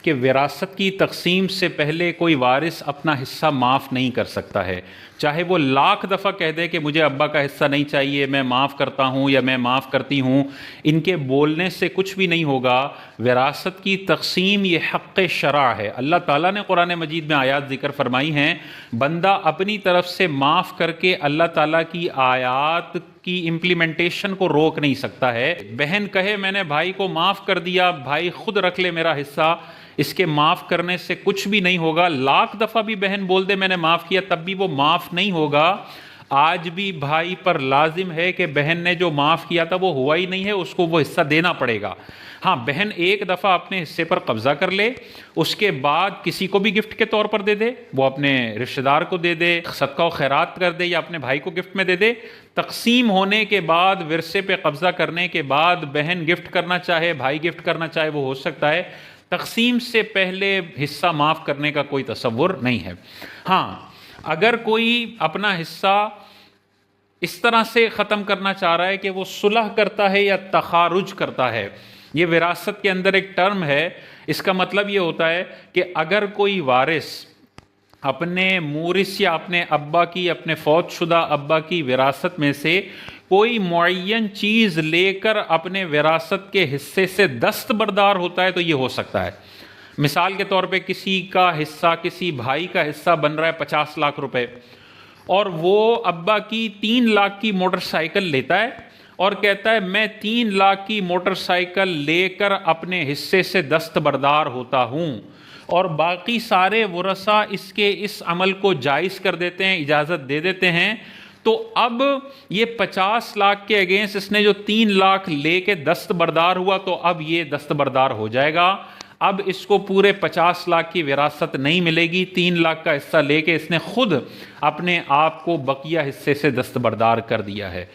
کہ وراثت کی تقسیم سے پہلے کوئی وارث اپنا حصہ معاف نہیں کر سکتا ہے، چاہے وہ لاکھ دفعہ کہہ دے کہ مجھے ابا کا حصہ نہیں چاہیے، میں معاف کرتا ہوں یا میں معاف کرتی ہوں، ان کے بولنے سے کچھ بھی نہیں ہوگا۔ وراثت کی تقسیم یہ حق شرع ہے۔ اللہ تعالیٰ نے قرآن مجید میں آیات ذکر فرمائی ہیں، بندہ اپنی طرف سے معاف کر کے اللہ تعالیٰ کی آیات کی امپلیمنٹیشن کو روک نہیں سکتا ہے۔ بہن کہے میں نے بھائی کو معاف کر دیا، بھائی خود رکھ لے میرا حصہ، اس کے معاف کرنے سے کچھ بھی نہیں ہوگا۔ لاکھ دفعہ بھی بہن بول دے میں نے معاف کیا، تب بھی وہ معاف نہیں ہوگا۔ آج بھی بھائی پر لازم ہے کہ بہن نے جو معاف کیا تھا وہ ہوا ہی نہیں ہے، اس کو وہ حصہ دینا پڑے گا۔ ہاں، بہن ایک دفعہ اپنے حصے پر قبضہ کر لے، اس کے بعد کسی کو بھی گفٹ کے طور پر دے دے، وہ اپنے رشتہ دار کو دے دے، صدقہ و خیرات کر دے، یا اپنے بھائی کو گفٹ میں دے دے۔ تقسیم ہونے کے بعد، ورثے پہ قبضہ کرنے کے بعد بہن گفٹ کرنا چاہے، بھائی گفٹ کرنا چاہے، وہ ہو سکتا ہے۔ تقسیم سے پہلے حصہ معاف کرنے کا کوئی تصور نہیں ہے۔ ہاں، اگر کوئی اپنا حصہ اس طرح سے ختم کرنا چاہ رہا ہے کہ وہ صلح کرتا ہے یا تخارج کرتا ہے، یہ وراثت کے اندر ایک ٹرم ہے۔ اس کا مطلب یہ ہوتا ہے کہ اگر کوئی وارث اپنے مورث یا اپنے ابا کی، اپنے فوت شدہ ابا کی وراثت میں سے کوئی معین چیز لے کر اپنے وراثت کے حصے سے دستبردار ہوتا ہے تو یہ ہو سکتا ہے۔ مثال کے طور پہ کسی کا حصہ، کسی بھائی کا حصہ بن رہا ہے 50 لاکھ روپے، اور وہ ابا کی 3 لاکھ کی موٹر سائیکل لیتا ہے اور کہتا ہے میں 3 لاکھ کی موٹر سائیکل لے کر اپنے حصے سے دستبردار ہوتا ہوں، اور باقی سارے ورثاء اس عمل کو جائز کر دیتے ہیں، اجازت دے دیتے ہیں، تو اب یہ 50 لاکھ کے اگینسٹ اس نے جو 3 لاکھ لے کے دستبردار ہوا، تو اب یہ دستبردار ہو جائے گا۔ اب اس کو پورے 50 لاکھ کی وراثت نہیں ملے گی، 3 لاکھ کا حصہ لے کے اس نے خود اپنے آپ کو بقیہ حصے سے دستبردار کر دیا ہے۔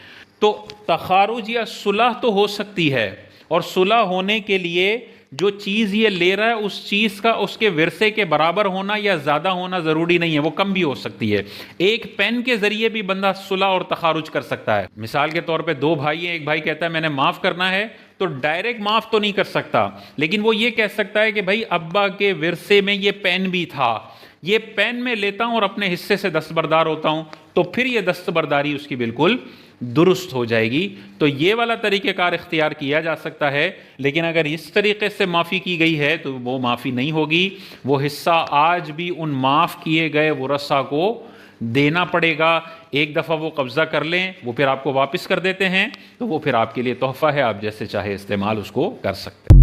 تو تخارج یا صلح تو ہو سکتی ہے، اور صلح ہونے کے لیے جو چیز یہ لے رہا ہے اس چیز کا اس کے ورثے کے برابر ہونا یا زیادہ ہونا ضروری نہیں ہے، وہ کم بھی ہو سکتی ہے۔ ایک پین کے ذریعے بھی بندہ صلح اور تخارج کر سکتا ہے۔ مثال کے طور پہ 2 بھائی ہیں، ایک بھائی کہتا ہے میں نے معاف کرنا ہے، تو ڈائریکٹ معاف تو نہیں کر سکتا، لیکن وہ یہ کہہ سکتا ہے کہ بھائی ابا کے ورثے میں یہ پین بھی تھا، یہ پین میں لیتا ہوں اور اپنے حصے سے دستبردار ہوتا ہوں، تو پھر یہ دستبرداری اس کی بالکل درست ہو جائے گی۔ تو یہ والا طریقہ کار اختیار کیا جا سکتا ہے، لیکن اگر اس طریقے سے معافی کی گئی ہے تو وہ معافی نہیں ہوگی، وہ حصہ آج بھی ان معاف کیے گئے ورثاء کو دینا پڑے گا۔ ایک دفعہ وہ قبضہ کر لیں، وہ پھر آپ کو واپس کر دیتے ہیں، تو وہ پھر آپ کے لیے تحفہ ہے، آپ جیسے چاہے استعمال اس کو کر سکتے ہیں۔